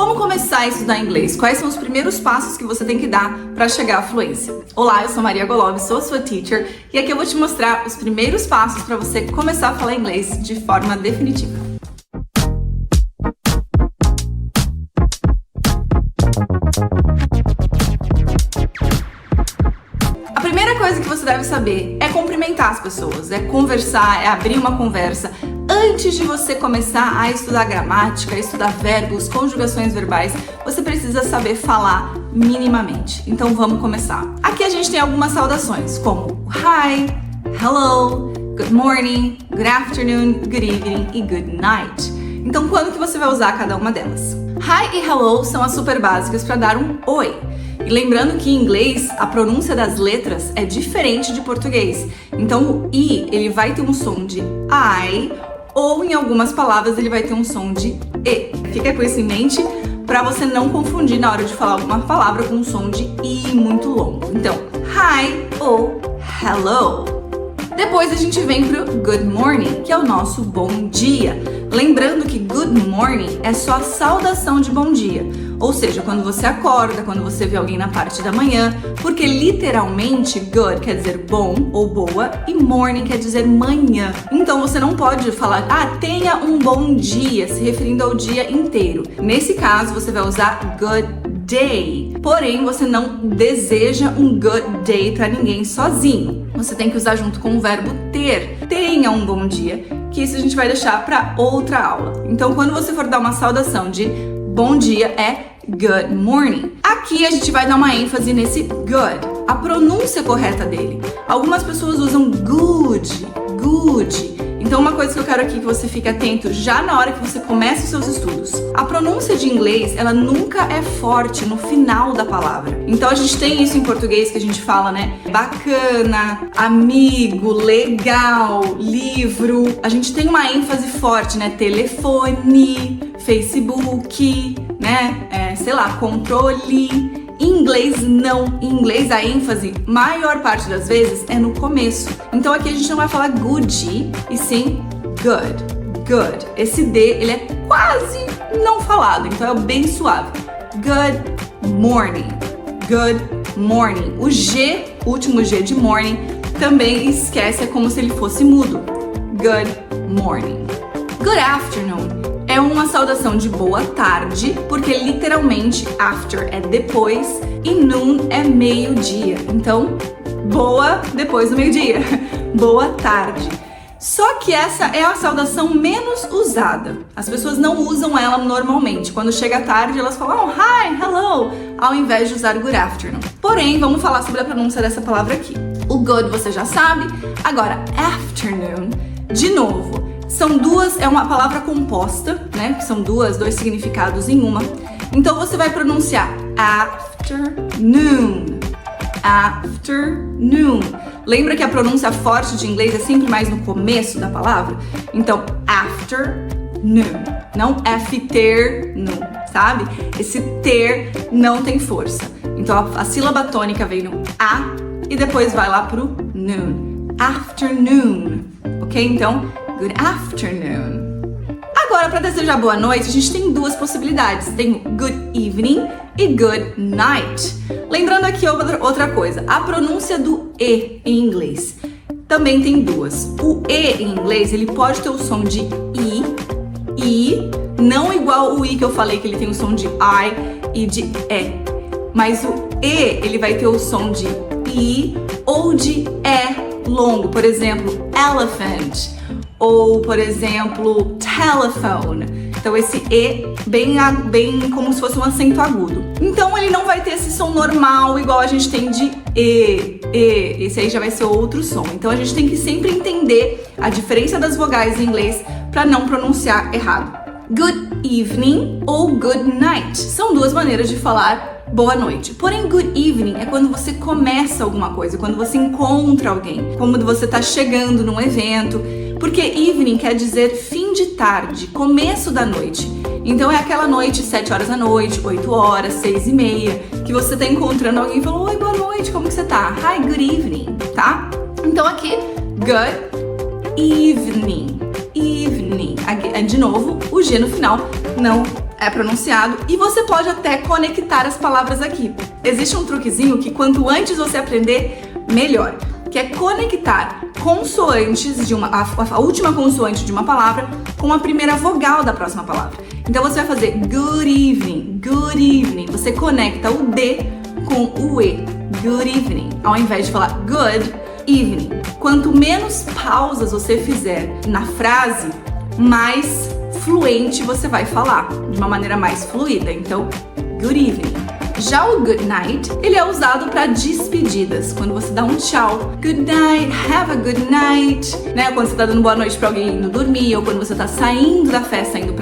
Como começar a estudar inglês? Quais são os primeiros passos que você tem que dar para chegar à fluência? Olá, eu sou Maria Golov, sou sua teacher e aqui eu vou te mostrar os primeiros passos para você começar a falar inglês de forma definitiva. A primeira coisa que você deve saber é cumprimentar as pessoas, é conversar, é abrir uma conversa. Antes de você começar a estudar gramática, a estudar verbos, conjugações verbais, você precisa saber falar minimamente. Então vamos começar. Aqui a gente tem algumas saudações, como hi, hello, good morning, good afternoon, good evening e good night. Então quando que você vai usar cada uma delas? Hi e hello são as super básicas para dar um oi. E lembrando que em inglês a pronúncia das letras é diferente de português. Então o I ele vai ter um som de I, ou em algumas palavras ele vai ter um som de E. Fica com isso em mente para você não confundir na hora de falar alguma palavra com um som de I muito longo. Então, hi ou hello. Depois a gente vem pro good morning, que é o nosso bom dia. Lembrando que good morning é só a saudação de bom dia. Ou seja, quando você acorda, quando você vê alguém na parte da manhã, porque literalmente good quer dizer bom ou boa e morning quer dizer manhã. Então você não pode falar, tenha um bom dia, se referindo ao dia inteiro. Nesse caso, você vai usar good day. Porém, você não deseja um good day para ninguém sozinho. Você tem que usar junto com o verbo ter. Tenha um bom dia, que isso a gente vai deixar para outra aula. Então, quando você for dar uma saudação de bom dia, é good morning. Aqui a gente vai dar uma ênfase nesse good, a pronúncia correta dele. Algumas pessoas usam good. Então uma coisa que eu quero aqui que você fique atento já na hora que você começa os seus estudos. A pronúncia de inglês, ela nunca é forte no final da palavra. Então a gente tem isso em português que a gente fala, né? Bacana, amigo, legal, livro. A gente tem uma ênfase forte, né? Telefone, Facebook, né? Controle. Em inglês, não. Em inglês, a ênfase, maior parte das vezes, é no começo. Então aqui a gente não vai falar good, e sim good. Esse D, ele é quase não falado, então é bem suave. Good morning. O G, o último G de morning, também esquece, é como se ele fosse mudo. Good morning. Good afternoon. É uma saudação de boa tarde, porque literalmente after é depois e noon é meio-dia. Então, boa depois do meio-dia. Boa tarde. Só que essa é a saudação menos usada. As pessoas não usam ela normalmente. Quando chega tarde, elas falam hi, hello, ao invés de usar good afternoon. Porém, vamos falar sobre a pronúncia dessa palavra aqui. O good você já sabe. Agora, afternoon, de novo. É uma palavra composta, né? Que são dois significados em uma. Então você vai pronunciar afternoon. Lembra que a pronúncia forte de inglês é sempre mais no começo da palavra? Então, afternoon, não afternoon, sabe? Esse ter não tem força. Então a sílaba tônica vem no A e depois vai lá pro noon. Afternoon, ok? Então, good afternoon. Agora, para desejar boa noite, a gente tem duas possibilidades. Tem good evening e good night. Lembrando aqui outra coisa. A pronúncia do E em inglês também tem duas. O E em inglês, ele pode ter o som de I, não igual o I que eu falei, que ele tem o som de I e de E. Mas o E, ele vai ter o som de I ou de E longo. Por exemplo, elephant. Ou, por exemplo, telephone. Então esse E bem como se fosse um acento agudo. Então ele não vai ter esse som normal igual a gente tem de E. Esse aí já vai ser outro som. Então a gente tem que sempre entender a diferença das vogais em inglês para não pronunciar errado. Good evening ou good night. São duas maneiras de falar boa noite. Porém, good evening é quando você começa alguma coisa, quando você encontra alguém, quando você está chegando num evento. Porque evening quer dizer fim de tarde, começo da noite. Então é aquela noite, 7 horas da noite, 8 horas, 6:30, que você tá encontrando alguém e falou, oi, boa noite, como que você tá? Hi, good evening, tá? Então aqui, good evening. De novo, o G no final não é pronunciado e você pode até conectar as palavras aqui. Existe um truquezinho que quanto antes você aprender, melhor, que é conectar consoantes de a última consoante de uma palavra com a primeira vogal da próxima palavra. Então você vai fazer good evening, good evening. Você conecta o D com o E, good evening, ao invés de falar good evening. Quanto menos pausas você fizer na frase, mais fluente você vai falar, de uma maneira mais fluida. Então, good evening. Já o good night, ele é usado para despedidas, quando você dá um tchau. Good night, have a good night, né? Quando você tá dando boa noite para alguém indo dormir, ou quando você tá saindo da festa, indo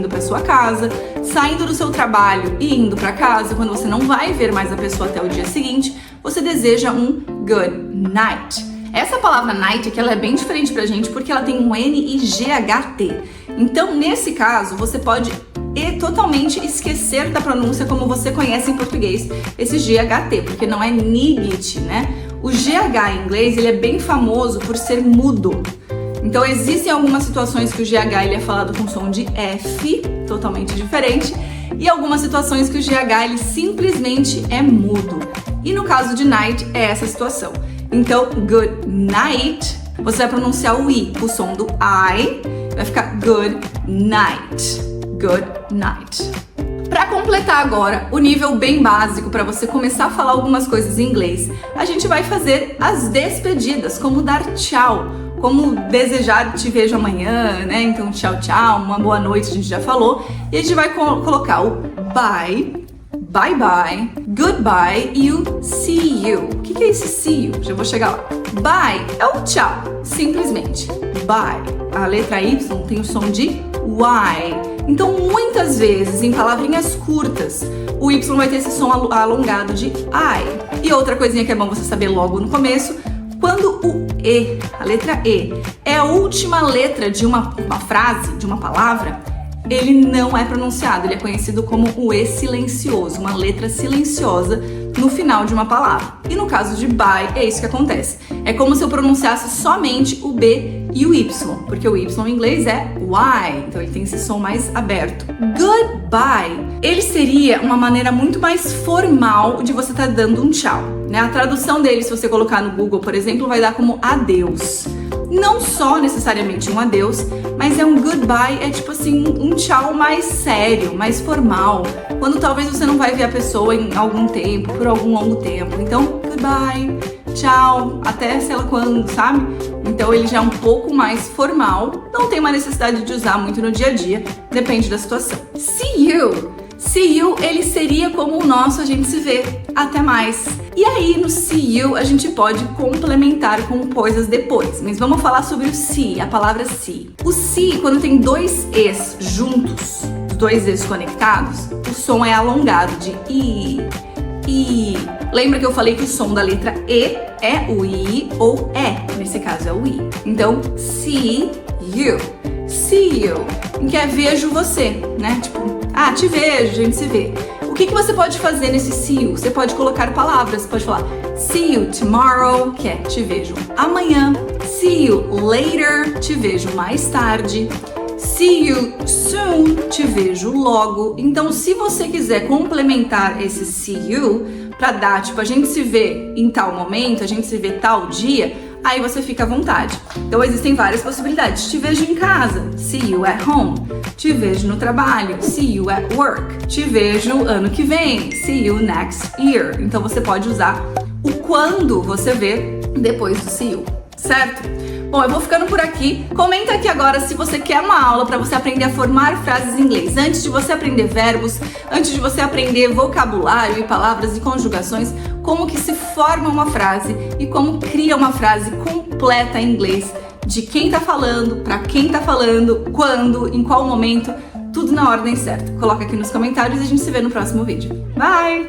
para sua casa, saindo do seu trabalho e indo para casa, quando você não vai ver mais a pessoa até o dia seguinte, você deseja um good night. Essa palavra night aqui, ela é bem diferente pra gente porque ela tem um N e G-H-T. Então, nesse caso, você pode totalmente esquecer da pronúncia como você conhece em português, esse G-H-T, porque não é nigit, né? O G-H em inglês, ele é bem famoso por ser mudo. Então, existem algumas situações que o G-H ele é falado com som de F, totalmente diferente, e algumas situações que o G-H ele simplesmente é mudo. E no caso de night, é essa situação. Então, good night, você vai pronunciar o I, o som do I, vai ficar good night, good night. Para completar agora o nível bem básico, para você começar a falar algumas coisas em inglês, a gente vai fazer as despedidas, como dar tchau, como desejar te vejo amanhã, né? Então, tchau, tchau, uma boa noite, a gente já falou. E a gente vai colocar o bye, bye bye, goodbye e o see you. O que é esse see you? Já vou chegar lá. Bye é o tchau, simplesmente. Bye. A letra Y tem o som de Y. Então, muitas vezes, em palavrinhas curtas, o Y vai ter esse som alongado de I. E outra coisinha que é bom você saber logo no começo, quando o E, a letra E, é a última letra de uma frase, de uma palavra, ele não é pronunciado, ele é conhecido como o E silencioso, uma letra silenciosa no final de uma palavra. E no caso de bye, é isso que acontece. É como se eu pronunciasse somente o B e o Y, porque o Y em inglês é Y, então ele tem esse som mais aberto. Goodbye, ele seria uma maneira muito mais formal de você estar dando um tchau, né? A tradução dele, se você colocar no Google, por exemplo, vai dar como adeus. Não só necessariamente um adeus, mas é um goodbye, é tipo assim, um tchau mais sério, mais formal, quando talvez você não vai ver a pessoa em algum tempo, por algum longo tempo. Então, goodbye, tchau, até sei lá quando, sabe? Então ele já é um pouco mais formal, não tem uma necessidade de usar muito no dia a dia, depende da situação. See you! See you, ele seria como o nosso a gente se vê. Até mais! E aí, no see you, a gente pode complementar com coisas depois. Mas vamos falar sobre o see, a palavra see. O see, quando tem dois es juntos, dois es conectados, o som é alongado de I. Lembra que eu falei que o som da letra E é o I ou E? Nesse caso é o I. Então, see you. See you. Que é vejo você, né? Tipo, te vejo, a gente se vê. O que você pode fazer nesse see you? Você pode colocar palavras, você pode falar see you tomorrow, que é te vejo amanhã. See you later, te vejo mais tarde. See you soon, te vejo logo. Então, se você quiser complementar esse see you pra dar, tipo, a gente se vê em tal momento, a gente se vê tal dia, aí você fica à vontade. Então, existem várias possibilidades. Te vejo em casa, see you at home. Te vejo no trabalho, see you at work. Te vejo ano que vem, see you next year. Então, você pode usar o quando você vê depois do see you, certo? Bom, eu vou ficando por aqui. Comenta aqui agora se você quer uma aula para você aprender a formar frases em inglês. Antes de você aprender verbos, antes de você aprender vocabulário e palavras e conjugações, como que se forma uma frase e como cria uma frase completa em inglês, de quem tá falando, para quem tá falando, quando, em qual momento, tudo na ordem certa. Coloca aqui nos comentários e a gente se vê no próximo vídeo. Bye!